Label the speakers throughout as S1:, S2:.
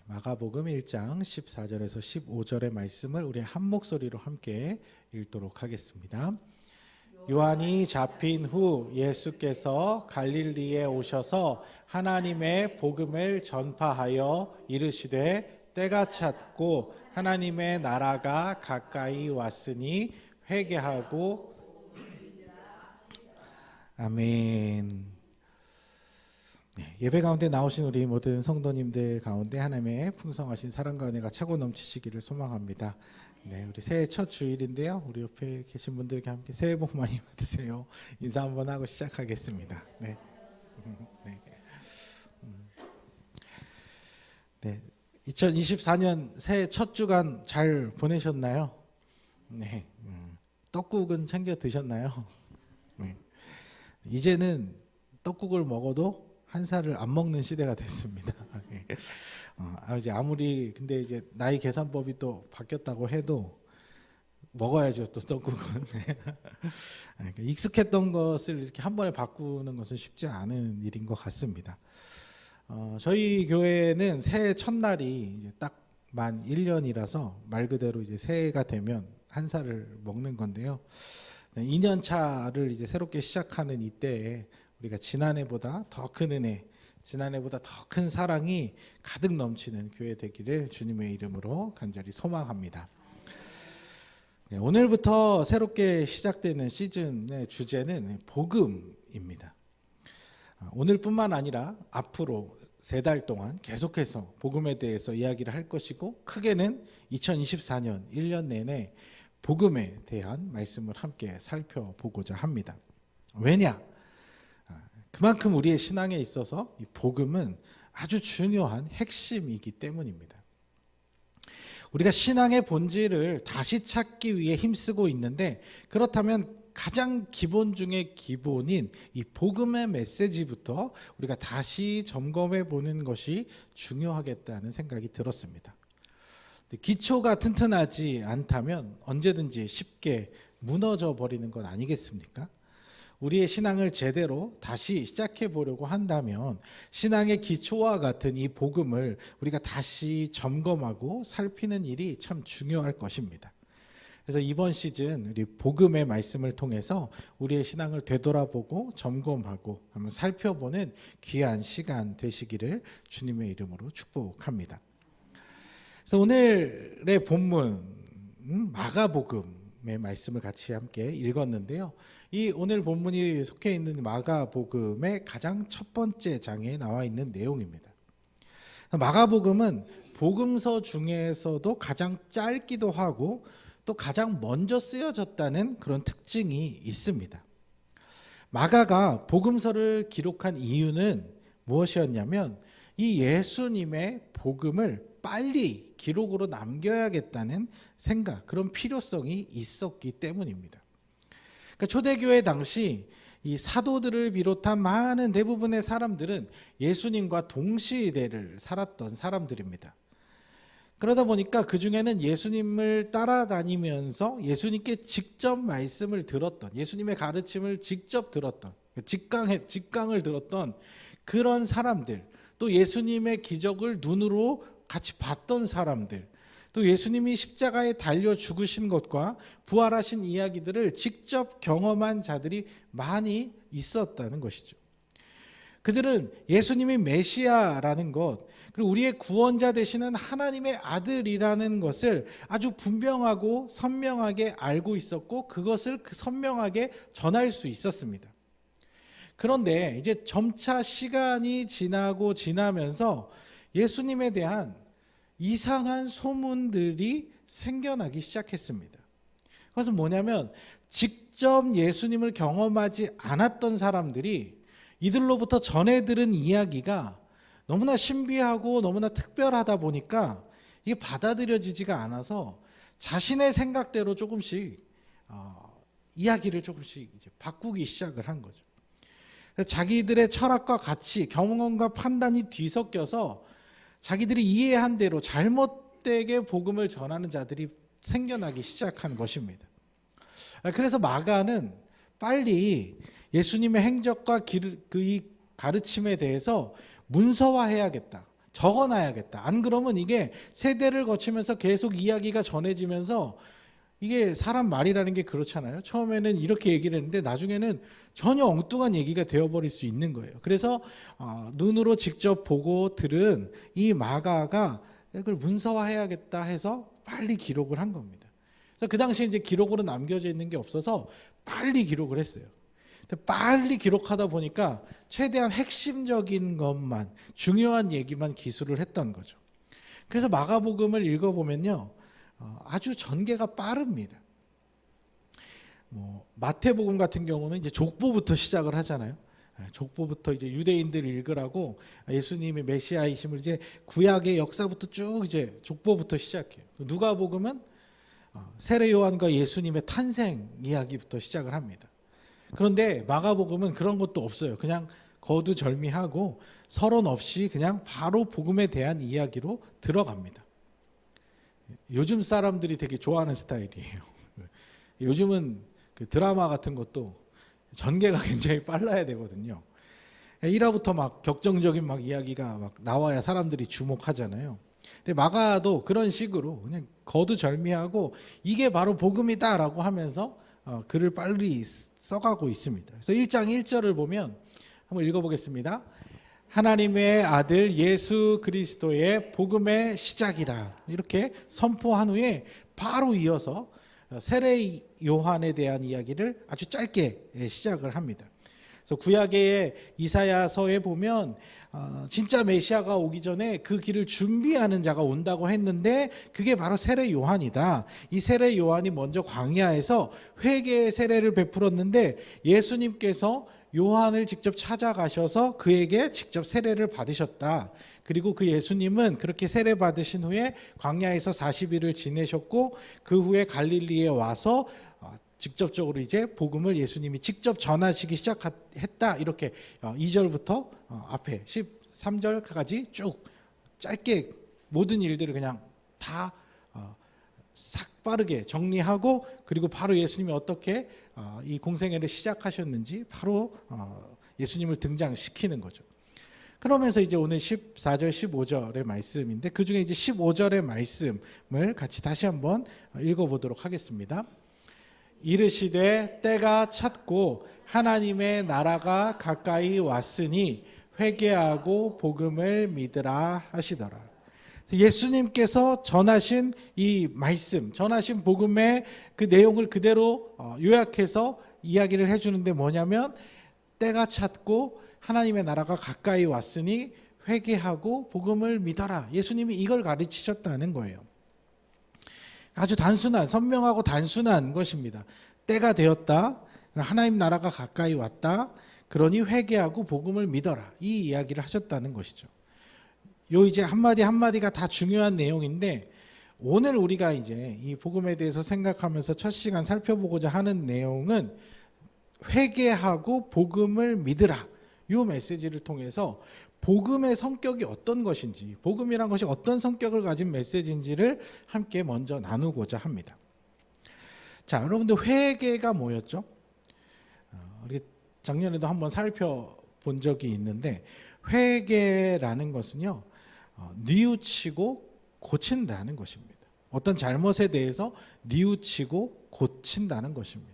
S1: 마가복음 1장 14절에서 15절의 말씀을 우리 한 목소리로 함께 읽도록 하겠습니다. 요한이 잡힌 후 예수께서 갈릴리에 오셔서 하나님의 복음을 전파하여 이르시되 때가 찼고 하나님의 나라가 가까이 왔으니 회개하고 아멘. 예배 가운데 나오신 우리 모든 성도님들 가운데 하나님의 풍성하신 사랑과 은혜가 차고 넘치시기를 소망합니다. 네, 우리 새해 첫 주일인데요. 우리 옆에 계신 분들과 함께 새해 복 많이 받으세요. 인사 한번 하고 시작하겠습니다. 네. 네. 네. 2024년 새해 첫 주간 잘 보내셨나요? 네. 떡국은 챙겨 드셨나요? 네. 이제는 떡국을 먹어도 한 살을 안 먹는 시대가 됐습니다. 이제 아무리 근데 이제 나이 계산법이 또 바뀌었다고 해도 먹어야죠. 또 떡국은 익숙했던 것을 이렇게 한 번에 바꾸는 것은 쉽지 않은 일인 것 같습니다. 저희 교회는 새해 첫날이 이제 딱 만 1년이라서 말 그대로 이제 새해가 되면 한 살을 먹는 건데요. 2년 차를 이제 새롭게 시작하는 이때에 우리가 지난해보다 더 큰 은혜, 지난해보다 더 큰 사랑이 가득 넘치는 교회 되기를 주님의 이름으로 간절히 소망합니다. 네, 오늘부터 새롭게 시작되는 시즌의 주제는 복음입니다. 오늘뿐만 아니라 앞으로 3달 동안 계속해서 복음에 대해서 이야기를 할 것이고, 크게는 2024년 1년 내내 복음에 대한 말씀을 함께 살펴보고자 합니다. 왜냐? 그만큼 우리의 신앙에 있어서 이 복음은 아주 중요한 핵심이기 때문입니다. 우리가 신앙의 본질을 다시 찾기 위해 힘쓰고 있는데, 그렇다면 가장 기본 중에 기본인 이 복음의 메시지부터 우리가 다시 점검해 보는 것이 중요하겠다는 생각이 들었습니다. 기초가 튼튼하지 않다면 언제든지 쉽게 무너져 버리는 건 아니겠습니까? 우리의 신앙을 제대로 다시 시작해 보려고 한다면 신앙의 기초와 같은 이 복음을 우리가 다시 점검하고 살피는 일이 참 중요할 것입니다. 그래서 이번 시즌 우리 복음의 말씀을 통해서 우리의 신앙을 되돌아보고 점검하고 한번 살펴보는 귀한 시간 되시기를 주님의 이름으로 축복합니다. 그래서 오늘의 본문 마가복음의 말씀을 같이 함께 읽었는데요. 이 오늘 본문이 속해 있는 마가복음의 가장 첫 번째 장에 나와 있는 내용입니다. 마가복음은 복음서 중에서도 가장 짧기도 하고 또 가장 먼저 쓰여졌다는 그런 특징이 있습니다. 마가가 복음서를 기록한 이유는 무엇이었냐면 이 예수님의 복음을 빨리 기록으로 남겨야겠다는 생각, 그런 필요성이 있었기 때문입니다. 그러니까 초대교회 당시 이 사도들을 비롯한 많은 대부분의 사람들은 예수님과 동시대를 살았던 사람들입니다. 그러다 보니까 그 중에는 예수님을 따라다니면서 예수님께 직접 말씀을 들었던, 예수님의 가르침을 직접 들었던, 직강을 들었던 그런 사람들, 또 예수님의 기적을 눈으로 같이 봤던 사람들, 또 예수님이 십자가에 달려 죽으신 것과 부활하신 이야기들을 직접 경험한 자들이 많이 있었다는 것이죠. 그들은 예수님이 메시아라는 것, 그리고 우리의 구원자 되시는 하나님의 아들이라는 것을 아주 분명하고 선명하게 알고 있었고, 그것을 선명하게 전할 수 있었습니다. 그런데 이제 점차 시간이 지나면서 예수님에 대한 이상한 소문들이 생겨나기 시작했습니다. 그것은 뭐냐면 직접 예수님을 경험하지 않았던 사람들이 이들로부터 전해 들은 이야기가 너무나 신비하고 너무나 특별하다 보니까 이게 받아들여지지가 않아서 자신의 생각대로 조금씩 이야기를 조금씩 이제 바꾸기 시작을 한 거죠. 자기들의 철학과 가치, 경험과 판단이 뒤섞여서 자기들이 이해한 대로 잘못되게 복음을 전하는 자들이 생겨나기 시작한 것입니다. 그래서 마가는 빨리 예수님의 행적과 이 가르침에 대해서 문서화해야겠다, 적어놔야겠다. 안 그러면 이게 세대를 거치면서 계속 이야기가 전해지면서, 이게 사람 말이라는 게 그렇잖아요. 처음에는 이렇게 얘기를 했는데 나중에는 전혀 엉뚱한 얘기가 되어버릴 수 있는 거예요. 그래서 눈으로 직접 보고 들은 이 마가가 이걸 문서화해야겠다 해서 빨리 기록을 한 겁니다. 그래서 그 당시에 이제 기록으로 남겨져 있는 게 없어서 빨리 기록을 했어요. 빨리 기록하다 보니까 최대한 핵심적인 것만, 중요한 얘기만 기술을 했던 거죠. 그래서 마가복음을 읽어보면요, 아주 전개가 빠릅니다. 마태복음 같은 경우는 이제 족보부터 시작을 하잖아요. 족보부터 이제 유대인들 읽으라고 예수님의 메시아이심을 이제 구약의 역사부터 쭉 이제 족보부터 시작해요. 누가복음은 세례 요한과 예수님의 탄생 이야기부터 시작을 합니다. 그런데 마가복음은 그런 것도 없어요. 그냥 거두절미하고 서론 없이 그냥 바로 복음에 대한 이야기로 들어갑니다. 요즘 사람들이 되게 좋아하는 스타일이에요. 요즘은 그 드라마 같은 것도 전개가 굉장히 빨라야 되거든요. 1화부터 막 격정적인 막 이야기가 막 나와야 사람들이 주목하잖아요. 근데 마가도 그런 식으로 그냥 거두절미하고 이게 바로 복음이다라고 하면서 글을 빨리 써가고 있습니다. 그래서 1장 1절을 보면 한번 읽어보겠습니다. 하나님의 아들 예수 그리스도의 복음의 시작이라, 이렇게 선포한 후에 바로 이어서 세례 요한에 대한 이야기를 아주 짧게 시작을 합니다. 그래서 구약의 이사야서에 보면 진짜 메시아가 오기 전에 그 길을 준비하는 자가 온다고 했는데 그게 바로 세례 요한이다. 이 세례 요한이 먼저 광야에서 회개의 세례를 베풀었는데 예수님께서 요한을 직접 찾아가셔서 그에게 직접 세례를 받으셨다. 그리고 그 예수님은 그렇게 세례 받으신 후에 광야에서 40일을 지내셨고 그 후에 갈릴리에 와서 직접적으로 이제 복음을 예수님이 직접 전하시기 시작했다. 이렇게 2절부터 앞에 13절까지 쭉 짧게 모든 일들을 그냥 다 싹 빠르게 정리하고, 그리고 바로 예수님이 어떻게 이 공생애를 시작하셨는지 바로 예수님을 등장시키는 거죠. 그러면서 이제 오늘 14절 15절의 말씀인데 그 중에 이제 15절의 말씀을 같이 다시 한번 읽어보도록 하겠습니다. 이르시되 때가 찼고 하나님의 나라가 가까이 왔으니 회개하고 복음을 믿으라 하시더라. 예수님께서 전하신 이 말씀, 전하신 복음의 그 내용을 그대로 요약해서 이야기를 해주는데 뭐냐면, 때가 찼고 하나님의 나라가 가까이 왔으니 회개하고 복음을 믿어라. 예수님이 이걸 가르치셨다는 거예요. 아주 단순한, 선명하고 단순한 것입니다. 때가 되었다. 하나님 나라가 가까이 왔다. 그러니 회개하고 복음을 믿어라. 이 이야기를 하셨다는 것이죠. 요 이제 한마디 한마디가 다 중요한 내용인데, 오늘 우리가 이제 이 복음에 대해서 생각하면서 첫 시간 살펴보고자 하는 내용은 회개하고 복음을 믿으라. 요 메시지를 통해서 복음의 성격이 어떤 것인지, 복음이란 것이 어떤 성격을 가진 메시지인지를 함께 먼저 나누고자 합니다. 자, 여러분들 회개가 뭐였죠? 우리 작년에도 한번 살펴본 적이 있는데, 회개라는 것은요, 뉘우치고 고친다는 것입니다. 어떤 잘못에 대해서 뉘우치고 고친다는 것입니다.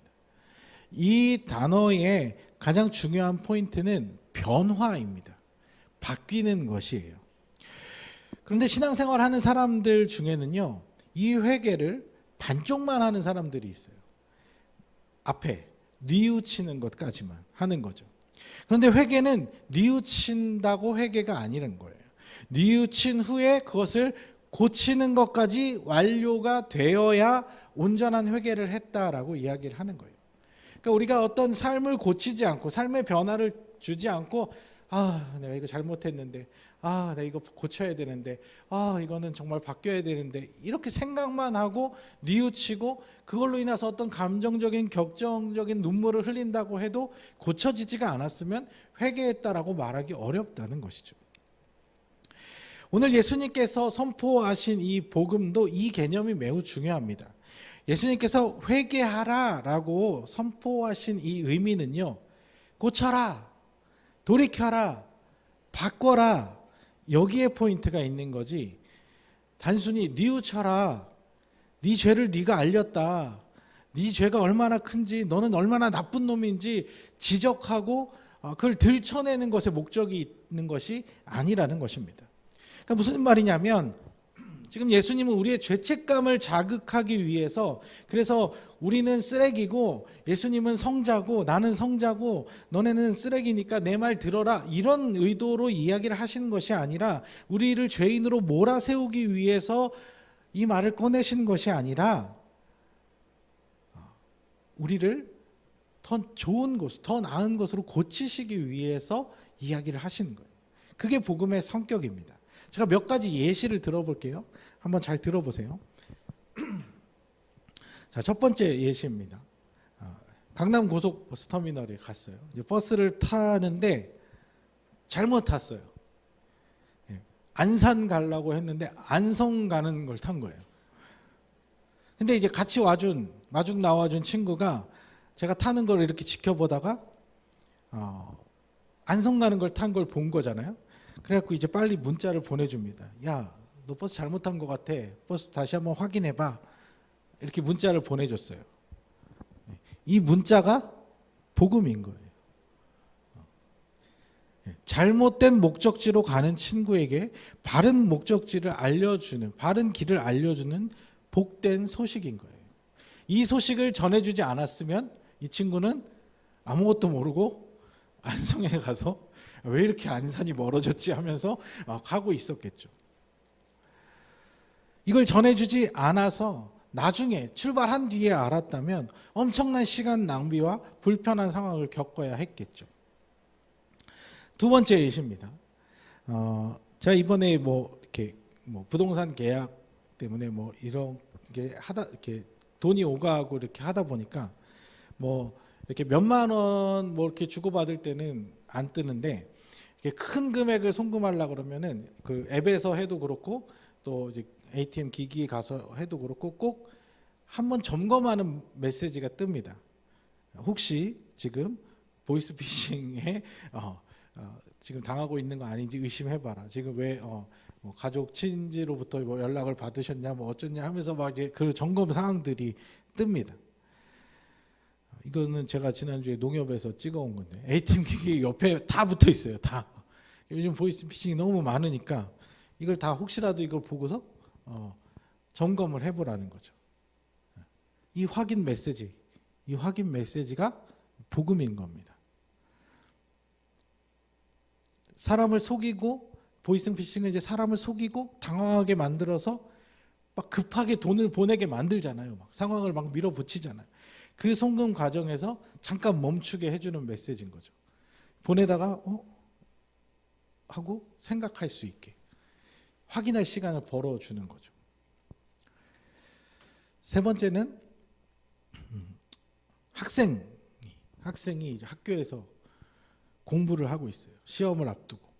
S1: 이 단어의 가장 중요한 포인트는 변화입니다. 바뀌는 것이에요. 그런데 신앙생활 하는 사람들 중에는요, 이 회개를 반쪽만 하는 사람들이 있어요. 앞에 뉘우치는 것까지만 하는 거죠. 그런데 회개는 뉘우친다고 회개가 아니라는 거예요. 뉘우친 후에 그것을 고치는 것까지 완료가 되어야 온전한 회개를 했다라고 이야기를 하는 거예요. 그러니까 우리가 어떤 삶을 고치지 않고, 삶의 변화를 주지 않고, 내가 이거 잘못했는데, 내가 이거 고쳐야 되는데, 이거는 정말 바뀌어야 되는데, 이렇게 생각만 하고 뉘우치고 그걸로 인해서 어떤 감정적인 격정적인 눈물을 흘린다고 해도 고쳐지지가 않았으면 회개했다라고 말하기 어렵다는 것이죠. 오늘 예수님께서 선포하신 이 복음도 이 개념이 매우 중요합니다. 예수님께서 회개하라라고 선포하신 이 의미는요, 고쳐라, 돌이켜라, 바꿔라, 여기에 포인트가 있는 거지. 단순히 뉘우쳐라. 네 죄를 네가 알렸다. 네 죄가 얼마나 큰지, 너는 얼마나 나쁜 놈인지 지적하고 그걸 들춰내는 것에 목적이 있는 것이 아니라는 것입니다. 그러니까 무슨 말이냐면, 지금 예수님은 우리의 죄책감을 자극하기 위해서, 그래서 우리는 쓰레기고 예수님은 성자고 나는 성자고 너네는 쓰레기니까 내 말 들어라, 이런 의도로 이야기를 하시는 것이 아니라, 우리를 죄인으로 몰아세우기 위해서 이 말을 꺼내신 것이 아니라 우리를 더 좋은 곳, 더 나은 것으로 고치시기 위해서 이야기를 하시는 거예요. 그게 복음의 성격입니다. 제가 몇 가지 예시를 들어볼게요. 한번 잘 들어보세요. 자, 첫 번째 예시입니다. 강남 고속버스터미널에 갔어요. 이제 버스를 타는데 잘못 탔어요. 안산 가려고 했는데 안성 가는 걸 탄 거예요. 근데 이제 같이 마중 나와준 친구가 제가 타는 걸 이렇게 지켜보다가 안성 가는 걸 탄 걸 본 거잖아요. 그래갖고 이제 빨리 문자를 보내줍니다. 야, 너 버스 잘못한 것 같아. 버스 다시 한번 확인해봐. 이렇게 문자를 보내줬어요. 이 문자가 복음인 거예요. 잘못된 목적지로 가는 친구에게 바른 목적지를 알려주는, 바른 길을 알려주는 복된 소식인 거예요. 이 소식을 전해주지 않았으면 이 친구는 아무것도 모르고 안성에 가서 왜 이렇게 안산이 멀어졌지 하면서 가고 있었겠죠. 이걸 전해주지 않아서 나중에 출발한 뒤에 알았다면 엄청난 시간 낭비와 불편한 상황을 겪어야 했겠죠. 두 번째 예시입니다. 제가 이번에 이렇게 부동산 계약 때문에 이런 게 이렇게 돈이 오가고 이렇게 하다 보니까 이렇게 몇만 원 이렇게 주고받을 때는 안 뜨는데, 이렇게 큰 금액을 송금하려고 그러면은 그 앱에서 해도 그렇고 또 이제 ATM 기기에 가서 해도 그렇고 꼭 한번 점검하는 메시지가 뜹니다. 혹시 지금 보이스피싱에 지금 당하고 있는 거 아닌지 의심해봐라. 지금 왜 가족 친지로부터 연락을 받으셨냐, 어쩌냐 하면서 이제 그 점검 사항들이 뜹니다. 이거는 제가 지난주에 농협에서 찍어온 건데, ATM 기기 옆에 다 붙어 있어요. 다. 요즘 보이스피싱이 너무 많으니까 이걸 다 혹시라도 이걸 보고서 점검을 해보라는 거죠. 이 확인 메시지가 복음인 겁니다. 사람을 속이고, 보이스피싱은 이제 사람을 속이고 당황하게 만들어서 막 급하게 돈을 보내게 만들잖아요. 상황을 밀어붙이잖아요. 그 송금 과정에서 잠깐 멈추게 해주는 메시지인 거죠. 보내다가 하고 생각할 수 있게 확인할 시간을 벌어주는 거죠. 세 번째는 학생이 이제 학교에서 공부를 하고 있어요. 시험을 앞두고.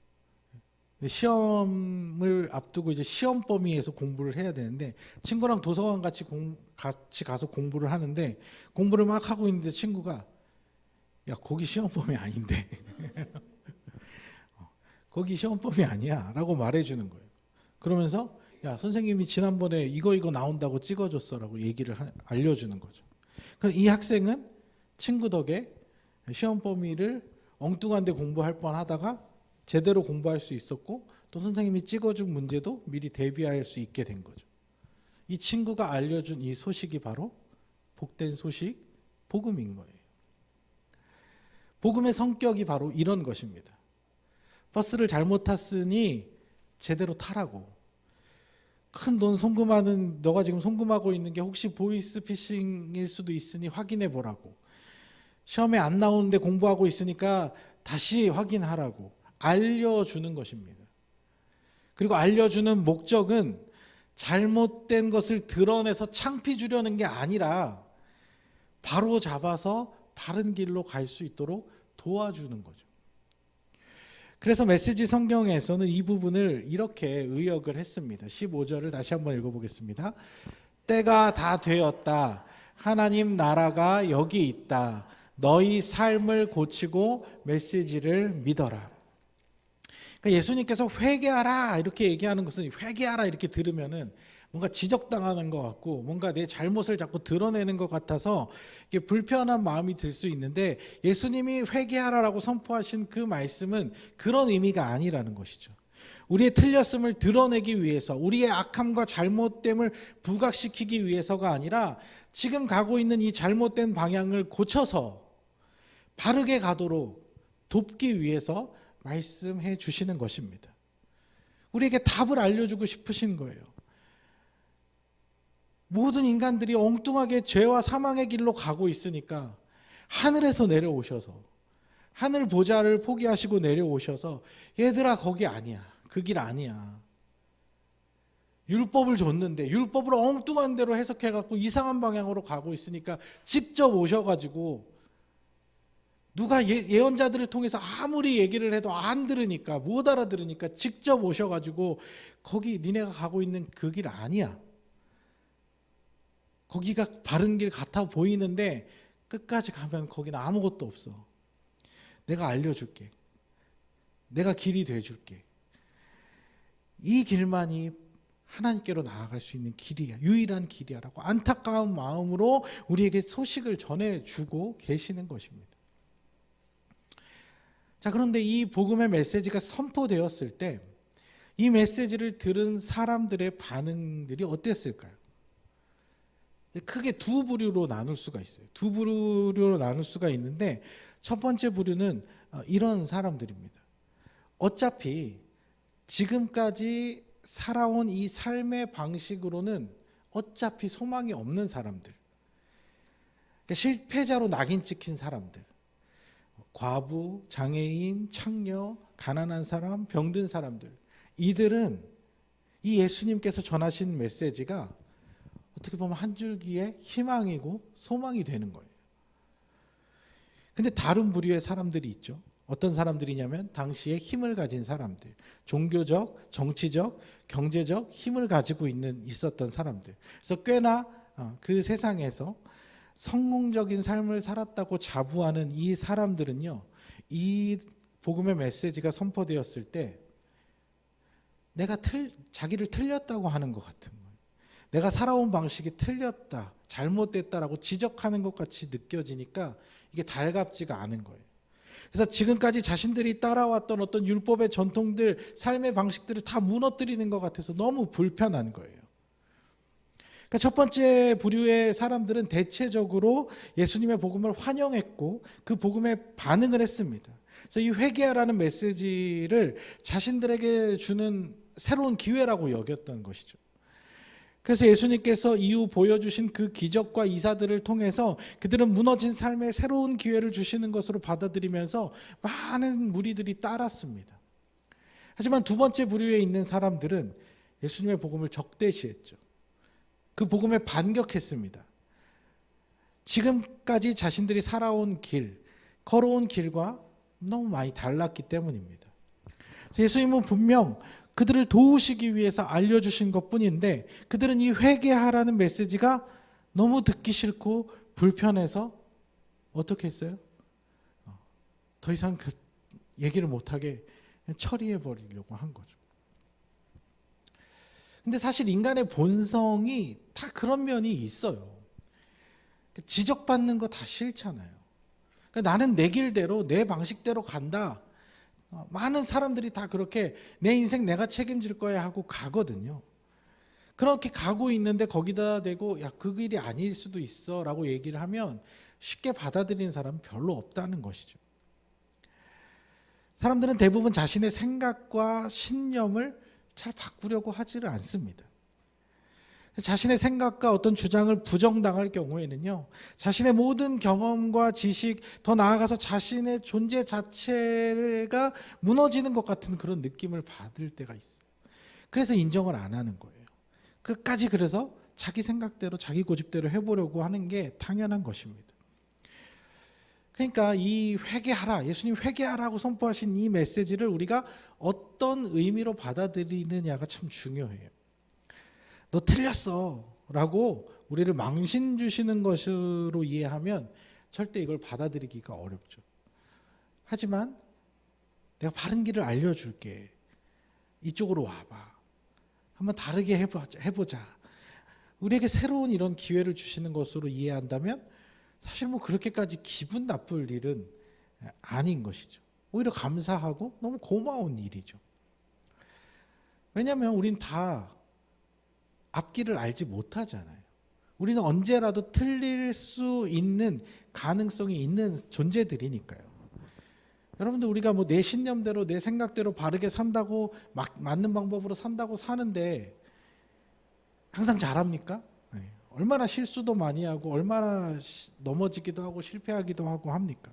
S1: 시험을 앞두고 이제 시험 범위에서 공부를 해야 되는데, 친구랑 도서관 같이 가서 공부를 하는데, 공부를 막 하고 있는데 친구가 야, 거기 시험 범위 아닌데 거기 시험 범위 아니야 라고 말해주는 거예요. 그러면서 야, 선생님이 지난번에 이거 나온다고 찍어줬어 라고 얘기를 알려주는 거죠. 그럼 이 학생은 친구 덕에 시험 범위를 엉뚱한 데 공부할 뻔 하다가 제대로 공부할 수 있었고, 또 선생님이 찍어준 문제도 미리 대비할 수 있게 된 거죠. 이 친구가 알려준 이 소식이 바로 복된 소식, 복음인 거예요. 복음의 성격이 바로 이런 것입니다. 버스를 잘못 탔으니 제대로 타라고. 큰 돈 송금하는, 너가 지금 송금하고 있는 게 혹시 보이스피싱일 수도 있으니 확인해 보라고. 시험에 안 나오는데 공부하고 있으니까 다시 확인하라고 알려주는 것입니다. 그리고 알려주는 목적은 잘못된 것을 드러내서 창피 주려는 게 아니라 바로 잡아서 바른 길로 갈 수 있도록 도와주는 거죠. 그래서 메시지 성경에서는 이 부분을 이렇게 의역을 했습니다. 15절을 다시 한번 읽어보겠습니다. 때가 다 되었다. 하나님 나라가 여기 있다. 너희 삶을 고치고 메시지를 믿어라. 그러니까 예수님께서 회개하라 이렇게 얘기하는 것은, 회개하라 이렇게 들으면은 뭔가 지적당하는 것 같고 뭔가 내 잘못을 자꾸 드러내는 것 같아서 이게 불편한 마음이 들 수 있는데, 예수님이 회개하라라고 선포하신 그 말씀은 그런 의미가 아니라는 것이죠. 우리의 틀렸음을 드러내기 위해서, 우리의 악함과 잘못됨을 부각시키기 위해서가 아니라 지금 가고 있는 이 잘못된 방향을 고쳐서 바르게 가도록 돕기 위해서 말씀해 주시는 것입니다. 우리에게 답을 알려주고 싶으신 거예요. 모든 인간들이 엉뚱하게 죄와 사망의 길로 가고 있으니까 하늘에서 내려오셔서, 하늘 보좌를 포기하시고 내려오셔서, 얘들아 거기 아니야, 그 길 아니야. 율법을 줬는데 율법을 엉뚱한 대로 해석해갖고 이상한 방향으로 가고 있으니까 직접 오셔가지고, 누가 예언자들을 통해서 아무리 얘기를 해도 안 들으니까, 못 알아들으니까 직접 오셔가지고 거기 니네가 가고 있는 그 길 아니야, 거기가 바른 길 같아 보이는데 끝까지 가면 거기는 아무것도 없어. 내가 알려줄게. 내가 길이 돼줄게. 이 길만이 하나님께로 나아갈 수 있는 길이야, 유일한 길이야 라고 안타까운 마음으로 우리에게 소식을 전해주고 계시는 것입니다. 자, 그런데 이 복음의 메시지가 선포되었을 때 이 메시지를 들은 사람들의 반응들이 어땠을까요? 크게 두 부류로 나눌 수가 있어요. 두 부류로 나눌 수가 있는데, 첫 번째 부류는 이런 사람들입니다. 어차피 지금까지 살아온 이 삶의 방식으로는 어차피 소망이 없는 사람들, 그러니까 실패자로 낙인 찍힌 사람들, 과부, 장애인, 창녀, 가난한 사람, 병든 사람들, 이들은 이 예수님께서 전하신 메시지가 어떻게 보면 한 줄기의 희망이고 소망이 되는 거예요. 근데 다른 부류의 사람들이 있죠. 어떤 사람들이냐면 당시에 힘을 가진 사람들, 종교적, 정치적, 경제적 힘을 가지고 있었던 사람들. 그래서 꽤나 그 세상에서 성공적인 삶을 살았다고 자부하는 이 사람들은요, 이 복음의 메시지가 선포되었을 때 내가 자기를 틀렸다고 하는 것 같은 거예요. 내가 살아온 방식이 틀렸다, 잘못됐다라고 지적하는 것 같이 느껴지니까 이게 달갑지가 않은 거예요. 그래서 지금까지 자신들이 따라왔던 어떤 율법의 전통들, 삶의 방식들을 다 무너뜨리는 것 같아서 너무 불편한 거예요. 그러니까 첫 번째 부류의 사람들은 대체적으로 예수님의 복음을 환영했고 그 복음에 반응을 했습니다. 그래서 이 회개하라는 메시지를 자신들에게 주는 새로운 기회라고 여겼던 것이죠. 그래서 예수님께서 이후 보여주신 그 기적과 이사들을 통해서 그들은 무너진 삶에 새로운 기회를 주시는 것으로 받아들이면서 많은 무리들이 따랐습니다. 하지만 두 번째 부류에 있는 사람들은 예수님의 복음을 적대시했죠. 그 복음에 반격했습니다. 지금까지 자신들이 살아온 길, 걸어온 길과 너무 많이 달랐기 때문입니다. 예수님은 분명 그들을 도우시기 위해서 알려주신 것뿐인데 그들은 이 회개하라는 메시지가 너무 듣기 싫고 불편해서 어떻게 했어요? 더 이상 그 얘기를 못하게 처리해 버리려고 한 거죠. 근데 사실 인간의 본성이 다 그런 면이 있어요. 지적받는 거 다 싫잖아요. 그러니까 나는 내 길대로 내 방식대로 간다. 많은 사람들이 다 그렇게 내 인생 내가 책임질 거야 하고 가거든요. 그렇게 가고 있는데 거기다 대고 야, 그 길이 아닐 수도 있어 라고 얘기를 하면 쉽게 받아들이는 사람은 별로 없다는 것이죠. 사람들은 대부분 자신의 생각과 신념을 잘 바꾸려고 하지를 않습니다. 자신의 생각과 어떤 주장을 부정당할 경우에는요, 자신의 모든 경험과 지식, 더 나아가서 자신의 존재 자체가 무너지는 것 같은 그런 느낌을 받을 때가 있어요. 그래서 인정을 안 하는 거예요. 끝까지 그래서 자기 생각대로 자기 고집대로 해보려고 하는 게 당연한 것입니다. 그러니까 이 회개하라, 예수님 회개하라고 선포하신 이 메시지를 우리가 어떤 의미로 받아들이느냐가 참 중요해요. 너 틀렸어 라고 우리를 망신 주시는 것으로 이해하면 절대 이걸 받아들이기가 어렵죠. 하지만 내가 바른 길을 알려줄게, 이쪽으로 와봐. 한번 다르게 해보자. 우리에게 새로운 이런 기회를 주시는 것으로 이해한다면 사실 뭐 그렇게까지 기분 나쁠 일은 아닌 것이죠. 오히려 감사하고 너무 고마운 일이죠. 왜냐하면 우린 다 앞길을 알지 못하잖아요. 우리는 언제라도 틀릴 수 있는 가능성이 있는 존재들이니까요. 여러분들 우리가 뭐 내 신념대로 내 생각대로 바르게 산다고 맞는 방법으로 산다고 사는데 항상 잘합니까? 네. 얼마나 실수도 많이 하고 얼마나 넘어지기도 하고 실패하기도 하고 합니까?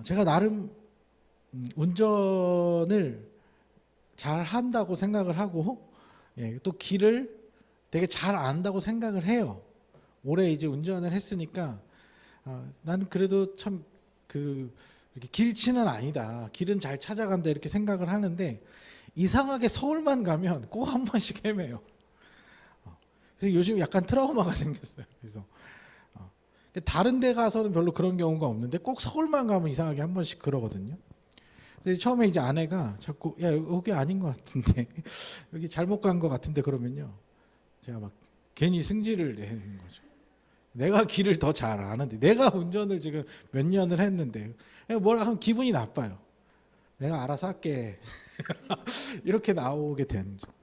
S1: 제가 나름 운전을 잘 한다고 생각을 하고 또 길을 되게 잘 안다고 생각을 해요. 올해 이제 운전을 했으니까 나는 그래도 참 이렇게 길치는 아니다. 길은 잘 찾아간다 이렇게 생각을 하는데 이상하게 서울만 가면 꼭 한 번씩 헤매요. 그래서 요즘 약간 트라우마가 생겼어요. 그래서 다른 데 가서는 별로 그런 경우가 없는데 꼭 서울만 가면 이상하게 한 번씩 그러거든요. 그래서 처음에 이제 아내가 자꾸 야 여기 아닌 것 같은데 여기 잘못 간 것 같은데 그러면요 제가 막 괜히 승질을 내는 거죠. 내가 길을 더 잘 아는데 내가 운전을 지금 몇 년을 했는데 뭐라 하면 기분이 나빠요. 내가 알아서 할게 이렇게 나오게 되는 거죠.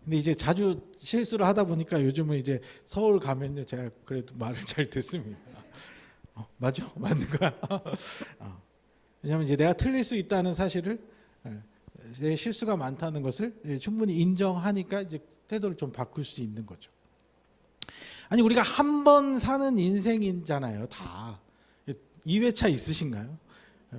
S1: 근데 이제 자주 실수를 하다 보니까 요즘은 이제 서울 가면요 제가 그래도 말을 잘 듣습니다. 맞아? 맞는 거야? 왜냐하면 이제 내가 틀릴 수 있다는 사실을 내 실수가 많다는 것을 충분히 인정하니까 이제 태도를 좀 바꿀 수 있는 거죠. 아니 우리가 한 번 사는 인생이잖아요. 다 2회차 있으신가요?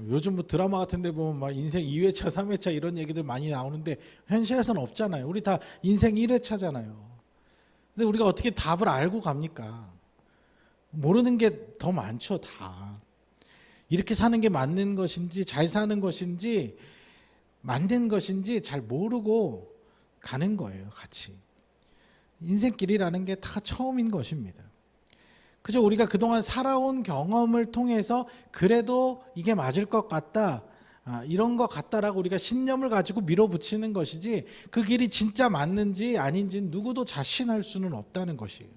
S1: 요즘 뭐 드라마 같은 데 보면 막 인생 2회차 3회차 이런 얘기들 많이 나오는데 현실에서는 없잖아요. 우리 다 인생 1회차잖아요. 근데 우리가 어떻게 답을 알고 갑니까? 모르는 게 더 많죠. 다 이렇게 사는 게 맞는 것인지 잘 사는 것인지 만든 것인지 잘 모르고 가는 거예요. 같이 인생길이라는 게 다 처음인 것입니다. 그저 우리가 그동안 살아온 경험을 통해서 그래도 이게 맞을 것 같다 이런 것 같다라고 우리가 신념을 가지고 밀어붙이는 것이지 그 길이 진짜 맞는지 아닌지는 누구도 자신할 수는 없다는 것이에요.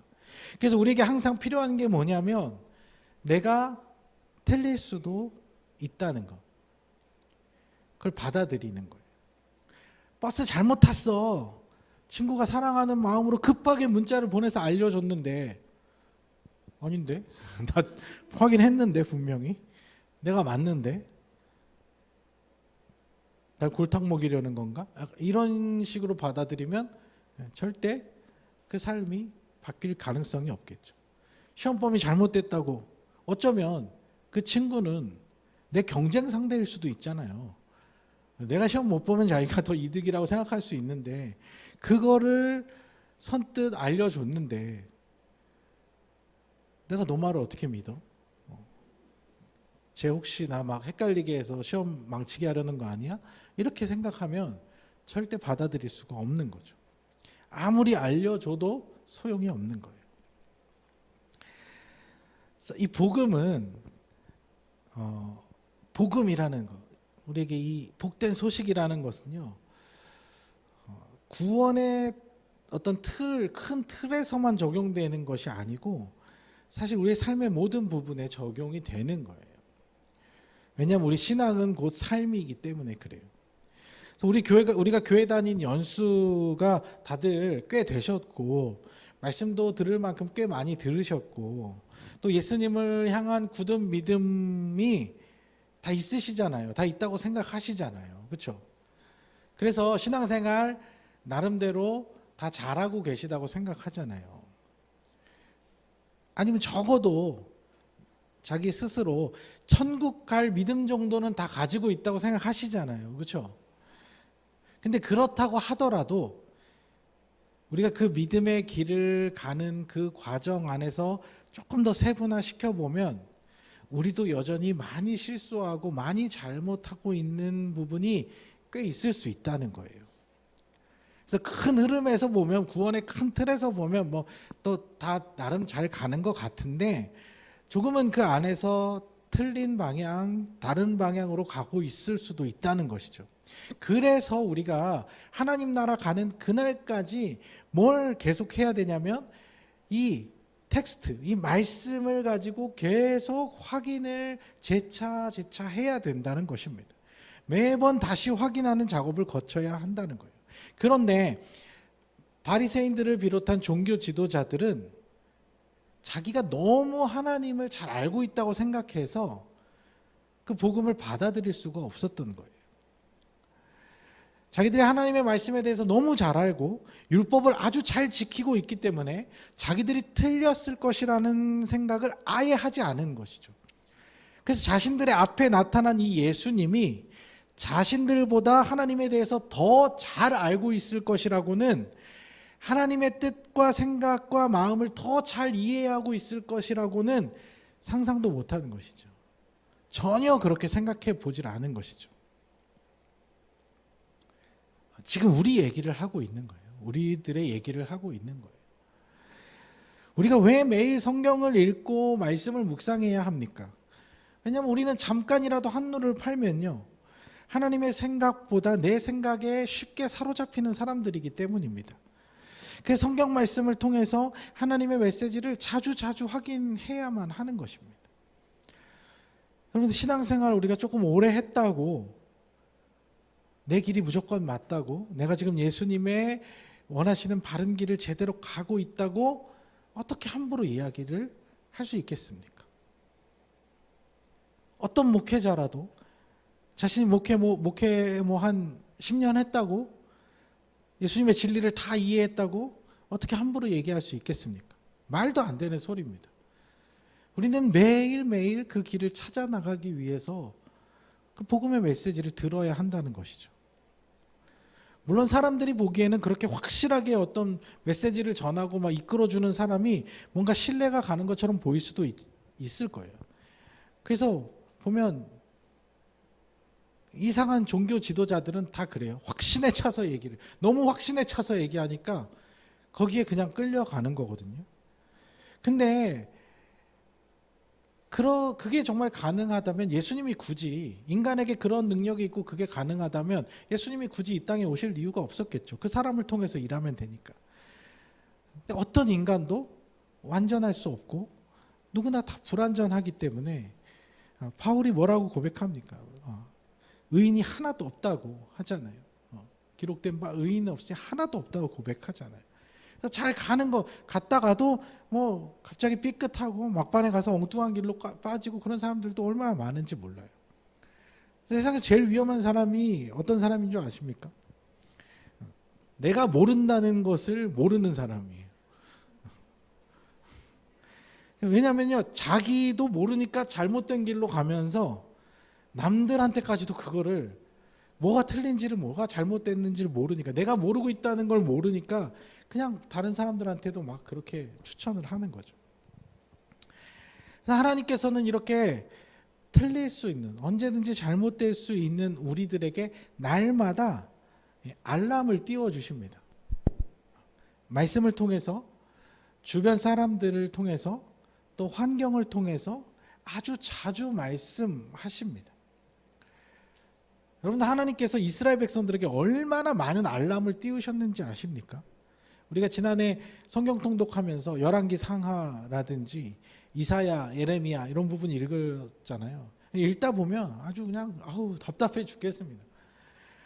S1: 그래서 우리에게 항상 필요한 게 뭐냐면 내가 틀릴 수도 있다는 것, 그걸 받아들이는 거예요. 버스 잘못 탔어. 친구가 사랑하는 마음으로 급하게 문자를 보내서 알려줬는데 아닌데? 나 확인했는데 분명히 내가 맞는데 날 골탕 먹이려는 건가? 이런 식으로 받아들이면 절대 그 삶이 바뀔 가능성이 없겠죠. 시험범위 잘못됐다고 어쩌면 그 친구는 내 경쟁 상대일 수도 있잖아요. 내가 시험 못 보면 자기가 더 이득이라고 생각할 수 있는데 그거를 선뜻 알려줬는데 내가 너 말을 어떻게 믿어? 쟤 혹시 나 막 헷갈리게 해서 시험 망치게 하려는 거 아니야? 이렇게 생각하면 절대 받아들일 수가 없는 거죠. 아무리 알려줘도 소용이 없는 거예요. 그래서 이 복음은 복음이라는 것, 우리에게 이 복된 소식이라는 것은요, 구원의 어떤 큰 틀에서만 적용되는 것이 아니고 사실 우리의 삶의 모든 부분에 적용이 되는 거예요. 왜냐하면 우리 신앙은 곧 삶이기 때문에 그래요. 그래서 우리가 교회 다닌 연수가 다들 꽤 되셨고 말씀도 들을 만큼 꽤 많이 들으셨고 또 예수님을 향한 굳은 믿음이 다 있으시잖아요. 다 있다고 생각하시잖아요. 그렇죠? 그래서 신앙생활 나름대로 다 잘하고 계시다고 생각하잖아요. 아니면 적어도 자기 스스로 천국 갈 믿음 정도는 다 가지고 있다고 생각하시잖아요. 그렇죠? 근데 그렇다고 하더라도 우리가 그 믿음의 길을 가는 그 과정 안에서 조금 더 세분화시켜 보면 우리도 여전히 많이 실수하고 많이 잘못하고 있는 부분이 꽤 있을 수 있다는 거예요. 그래서 큰 흐름에서 보면 구원의 큰 틀에서 보면 뭐 또 다 나름 잘 가는 것 같은데 조금은 그 안에서 틀린 방향, 다른 방향으로 가고 있을 수도 있다는 것이죠. 그래서 우리가 하나님 나라 가는 그날까지 뭘 계속 해야 되냐면 이 텍스트, 이 말씀을 가지고 계속 확인을 재차 해야 된다는 것입니다. 매번 다시 확인하는 작업을 거쳐야 한다는 거예요. 그런데 바리새인들을 비롯한 종교 지도자들은 자기가 너무 하나님을 잘 알고 있다고 생각해서 그 복음을 받아들일 수가 없었던 거예요. 자기들이 하나님의 말씀에 대해서 너무 잘 알고 율법을 아주 잘 지키고 있기 때문에 자기들이 틀렸을 것이라는 생각을 아예 하지 않은 것이죠. 그래서 자신들의 앞에 나타난 이 예수님이 자신들보다 하나님에 대해서 더 잘 알고 있을 것이라고는, 하나님의 뜻과 생각과 마음을 더 잘 이해하고 있을 것이라고는 상상도 못하는 것이죠. 전혀 그렇게 생각해 보질 않은 것이죠. 지금 우리 얘기를 하고 있는 거예요. 우리들의 얘기를 하고 있는 거예요. 우리가 왜 매일 성경을 읽고 말씀을 묵상해야 합니까? 왜냐하면 우리는 잠깐이라도 한눈을 팔면요, 하나님의 생각보다 내 생각에 쉽게 사로잡히는 사람들이기 때문입니다. 그래서 성경 말씀을 통해서 하나님의 메시지를 자주 확인해야만 하는 것입니다. 여러분, 신앙생활 우리가 조금 오래 했다고, 내 길이 무조건 맞다고, 내가 지금 예수님의 원하시는 바른 길을 제대로 가고 있다고 어떻게 함부로 이야기를 할 수 있겠습니까? 어떤 목회자라도 자신이 목회 한 10년 했다고, 예수님의 진리를 다 이해했다고 어떻게 함부로 얘기할 수 있겠습니까? 말도 안 되는 소리입니다. 우리는 매일매일 그 길을 찾아 나가기 위해서 그 복음의 메시지를 들어야 한다는 것이죠. 물론 사람들이 보기에는 그렇게 확실하게 어떤 메시지를 전하고 막 이끌어주는 사람이 뭔가 신뢰가 가는 것처럼 보일 수도 있을 거예요. 그래서 보면 이상한 종교 지도자들은 다 그래요. 확신에 차서 얘기를, 너무 확신에 차서 얘기하니까 거기에 그냥 끌려가는 거거든요. 근데 그게 정말 가능하다면, 예수님이 굳이, 인간에게 그런 능력이 있고 그게 가능하다면 예수님이 굳이 이 땅에 오실 이유가 없었겠죠. 그 사람을 통해서 일하면 되니까. 근데 어떤 인간도 완전할 수 없고 누구나 다 불완전하기 때문에 바울이 뭐라고 고백합니까? 의인이 하나도 없다고 하잖아요. 기록된 바 의인 없이 하나도 없다고 고백하잖아요. 잘 가는 거 갔다가도 뭐 갑자기 삐끗하고 막판에 가서 엉뚱한 길로 빠지고 그런 사람들도 얼마나 많은지 몰라요. 세상에서 제일 위험한 사람이 어떤 사람인 줄 아십니까? 내가 모른다는 것을 모르는 사람이에요. 왜냐면요, 자기도 모르니까 잘못된 길로 가면서 남들한테까지도 그거를, 뭐가 틀린지를, 뭐가 잘못됐는지를 모르니까, 내가 모르고 있다는 걸 모르니까 그냥 다른 사람들한테도 막 그렇게 추천을 하는 거죠. 그래서 하나님께서는 이렇게 틀릴 수 있는, 언제든지 잘못될 수 있는 우리들에게 날마다 알람을 띄워주십니다. 말씀을 통해서, 주변 사람들을 통해서, 또 환경을 통해서 아주 자주 말씀하십니다. 여러분, 하나님께서 이스라엘 백성들에게 얼마나 많은 알람을 띄우셨는지 아십니까? 우리가 지난해 성경 통독하면서 열왕기 상하라든지 이사야, 예레미야 이런 부분 읽었잖아요. 읽다 보면 아주 그냥 답답해 죽겠습니다.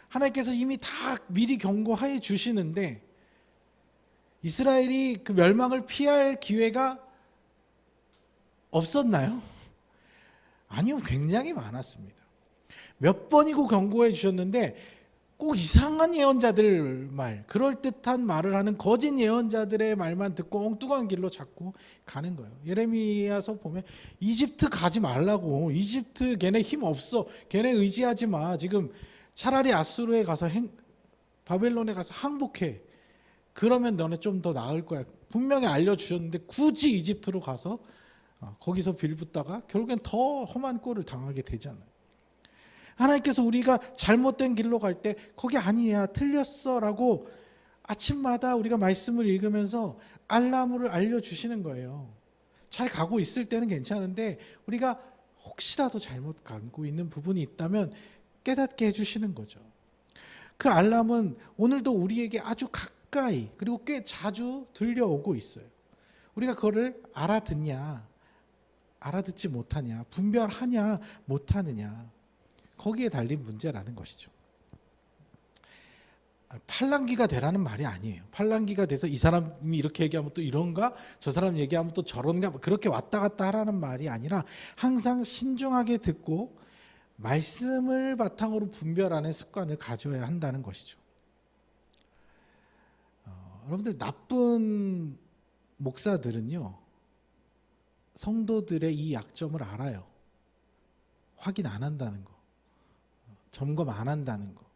S1: 하나님께서 이미 다 미리 경고해 주시는데 이스라엘이 그 멸망을 피할 기회가 없었나요? 아니요, 굉장히 많았습니다. 몇 번이고 경고해 주셨는데 꼭 이상한 예언자들 말, 그럴듯한 말을 하는 거짓 예언자들의 말만 듣고 엉뚱한 길로 자꾸 가는 거예요. 예레미야서 보면 이집트 가지 말라고, 이집트 걔네 힘 없어, 걔네 의지하지 마, 지금 차라리 아수르에 가서 바벨론에 가서 항복해, 그러면 너네 좀 더 나을 거야. 분명히 알려주셨는데 굳이 이집트로 가서 거기서 빌붙다가 결국엔 더 험한 꼴을 당하게 되잖아요. 하나님께서 우리가 잘못된 길로 갈 때 거기 아니야, 틀렸어 라고 아침마다 우리가 말씀을 읽으면서 알람을 알려주시는 거예요. 잘 가고 있을 때는 괜찮은데 우리가 혹시라도 잘못 가고 있는 부분이 있다면 깨닫게 해주시는 거죠. 그 알람은 오늘도 우리에게 아주 가까이 그리고 꽤 자주 들려오고 있어요. 우리가 그거를 알아듣냐, 알아듣지 못하냐, 분별하냐, 못하느냐, 거기에 달린 문제라는 것이죠. 팔랑귀가 되라는 말이 아니에요. 팔랑귀가 돼서 이 사람이 이렇게 얘기하면 또 이런가, 저 사람 얘기하면 또 저런가, 그렇게 왔다 갔다 하라는 말이 아니라 항상 신중하게 듣고 말씀을 바탕으로 분별하는 습관을 가져야 한다는 것이죠. 여러분들, 나쁜 목사들은요, 성도들의 이 약점을 알아요. 확인 안 한다는 거, 점검 안 한다는 거,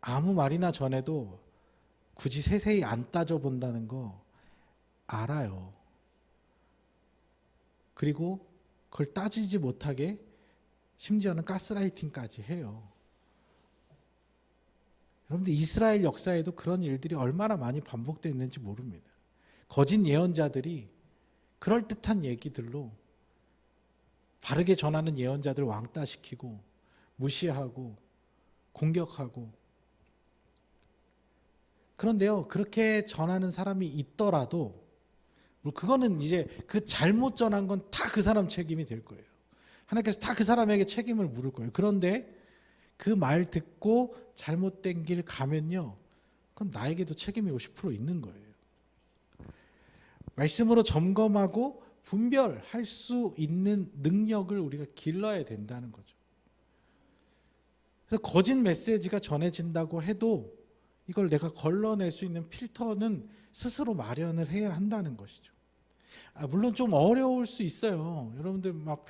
S1: 아무 말이나 전해도 굳이 세세히 안 따져본다는 거 알아요. 그리고 그걸 따지지 못하게 심지어는 가스라이팅까지 해요. 여러분들, 이스라엘 역사에도 그런 일들이 얼마나 많이 반복됐는지 모릅니다. 거짓 예언자들이 그럴듯한 얘기들로 바르게 전하는 예언자들 왕따시키고 무시하고 공격하고. 그런데요, 그렇게 전하는 사람이 있더라도 그거는 이제 그 잘못 전한 건 다 그 사람 책임이 될 거예요. 하나님께서 다 그 사람에게 책임을 물을 거예요. 그런데 그 말 듣고 잘못된 길 가면요, 그건 나에게도 책임이 50% 있는 거예요. 말씀으로 점검하고 분별할 수 있는 능력을 우리가 길러야 된다는 거죠. 그래서 거짓 메시지가 전해진다고 해도 이걸 내가 걸러낼 수 있는 필터는 스스로 마련을 해야 한다는 것이죠. 물론 좀 어려울 수 있어요. 여러분들, 막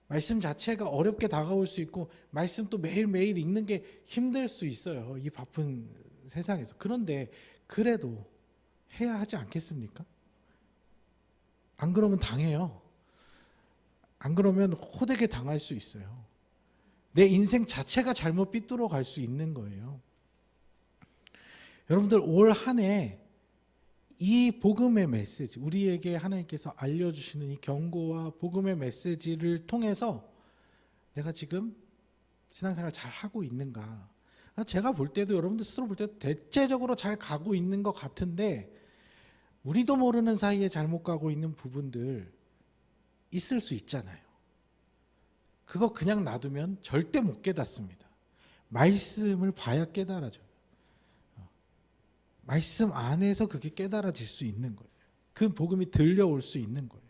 S1: 말씀 자체가 어렵게 다가올 수 있고 말씀 또 매일매일 읽는 게 힘들 수 있어요, 이 바쁜 세상에서. 그런데 그래도 해야 하지 않겠습니까? 안 그러면 당해요. 안 그러면 호되게 당할 수 있어요. 내 인생 자체가 잘못 삐뚤어 갈 수 있는 거예요. 여러분들, 올 한 해 이 복음의 메시지, 우리에게 하나님께서 알려주시는 이 경고와 복음의 메시지를 통해서 내가 지금 신앙생활 잘 하고 있는가? 제가 볼 때도, 여러분들 스스로 볼 때도 대체적으로 잘 가고 있는 것 같은데 우리도 모르는 사이에 잘못 가고 있는 부분들 있을 수 있잖아요. 그거 그냥 놔두면 절대 못 깨닫습니다. 말씀을 봐야 깨달아져요. 말씀 안에서 그게 깨달아질 수 있는 거예요. 그 복음이 들려올 수 있는 거예요.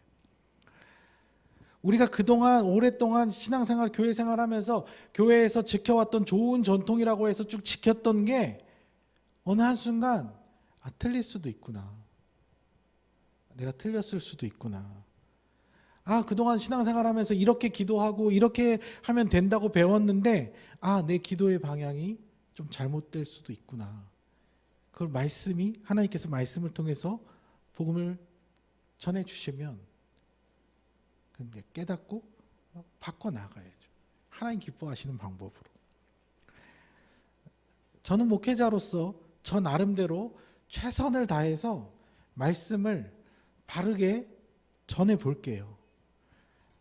S1: 우리가 그동안 오랫동안 신앙생활, 교회생활 하면서 교회에서 지켜왔던 좋은 전통이라고 해서 쭉 지켰던 게 어느 한순간 틀릴 수도 있구나, 내가 틀렸을 수도 있구나, 그동안 신앙생활 하면서 이렇게 기도하고 이렇게 하면 된다고 배웠는데 내 기도의 방향이 좀 잘못될 수도 있구나. 그걸 말씀이, 하나님께서 말씀을 통해서 복음을 전해주시면 근데 깨닫고 바꿔나가야죠. 하나님 기뻐하시는 방법으로. 저는 목회자로서 저 나름대로 최선을 다해서 말씀을 바르게 전해볼게요.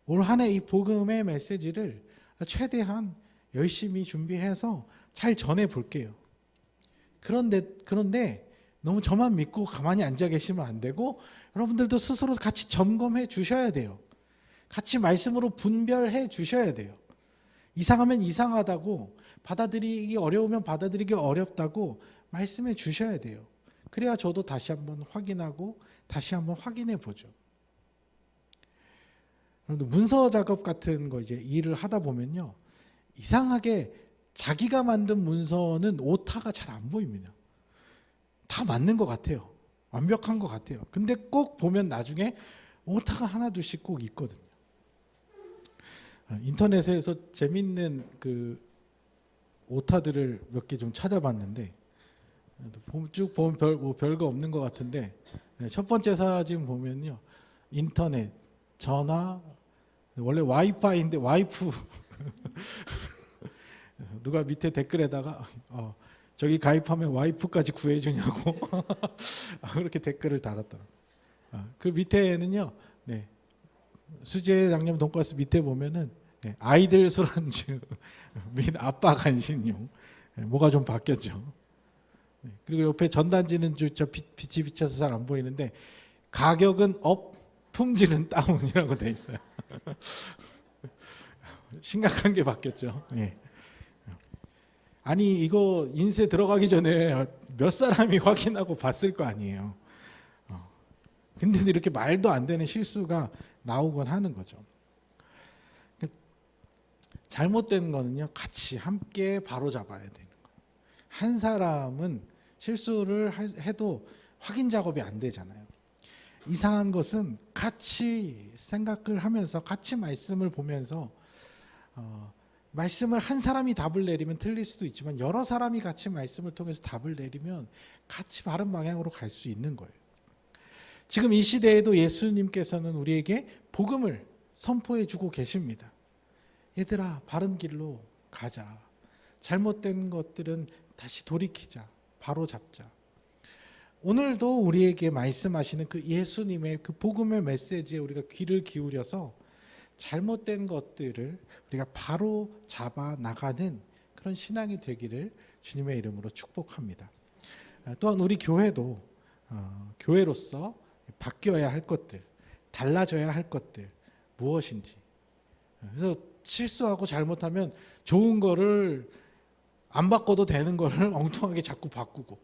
S1: 올 한 해 이 복음의 메시지를 최대한 열심히 준비해서 잘 전해볼게요. 그런데 너무 저만 믿고 가만히 앉아 계시면 안 되고 여러분들도 스스로 같이 점검해 주셔야 돼요. 같이 말씀으로 분별해 주셔야 돼요. 이상하면 이상하다고, 받아들이기 어려우면 받아들이기 어렵다고 말씀해 주셔야 돼요. 그래야 저도 다시 한번 확인하고 다시 한번 확인해 보죠. 문서 작업 같은 거 이제 일을 하다 보면요, 이상하게 자기가 만든 문서는 오타가 잘 안 보입니다. 다 맞는 것 같아요. 완벽한 것 같아요. 근데 꼭 보면 나중에 오타가 하나 둘씩 꼭 있거든요. 인터넷에서 재밌는 그 오타들을 몇 개 좀 찾아봤는데 쭉 보면 별거 없는 것 같은데, 첫 번째 사진 보면요, 인터넷, 전화, 원래 와이파이인데 와이프 누가 밑에 댓글에다가 저기 가입하면 와이프까지 구해주냐고 그렇게 댓글을 달았더라고요. 그 밑에는요, 수제 양념 돈가스 밑에 보면은 아이들 술안주 및 아빠 간식용 뭐가 좀 바뀌었죠. 그리고 옆에 전단지는 저 빛이 비쳐서 잘 안 보이는데 가격은 업, 품질은 다운이라고 돼 있어요. 심각한 게 바뀌었죠. 예. 아니 이거 인쇄 들어가기 전에 몇 사람이 확인하고 봤을 거 아니에요. 근데도 이렇게 말도 안 되는 실수가 나오곤 하는 거죠. 잘못된 거는요, 같이 함께 바로 잡아야 되는 거예요. 한 사람은 실수를 해도 확인 작업이 안 되잖아요. 이상한 것은 같이 생각을 하면서 같이 말씀을 보면서 말씀을 한 사람이 답을 내리면 틀릴 수도 있지만 여러 사람이 같이 말씀을 통해서 답을 내리면 같이 바른 방향으로 갈 수 있는 거예요. 지금 이 시대에도 예수님께서는 우리에게 복음을 선포해 주고 계십니다. 얘들아, 바른 길로 가자. 잘못된 것들은 다시 돌이키자. 바로 잡자. 오늘도 우리에게 말씀하시는 그 예수님의 그 복음의 메시지에 우리가 귀를 기울여서 잘못된 것들을 우리가 바로 잡아 나가는 그런 신앙이 되기를 주님의 이름으로 축복합니다. 또한 우리 교회도 교회로서 바뀌어야 할 것들, 달라져야 할 것들 무엇인지. 그래서 실수하고 잘못하면 좋은 거를 안 바꿔도 되는 거를 엉뚱하게 자꾸 바꾸고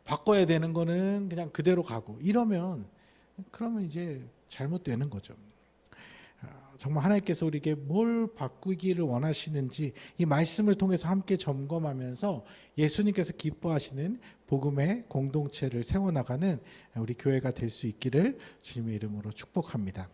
S1: 바꿔야 되는 거는 그냥 그대로 가고 이러면 그러면 이제 잘못되는 거죠. 정말 하나님께서 우리에게 뭘 바꾸기를 원하시는지 이 말씀을 통해서 함께 점검하면서 예수님께서 기뻐하시는 복음의 공동체를 세워나가는 우리 교회가 될 수 있기를 주님의 이름으로 축복합니다.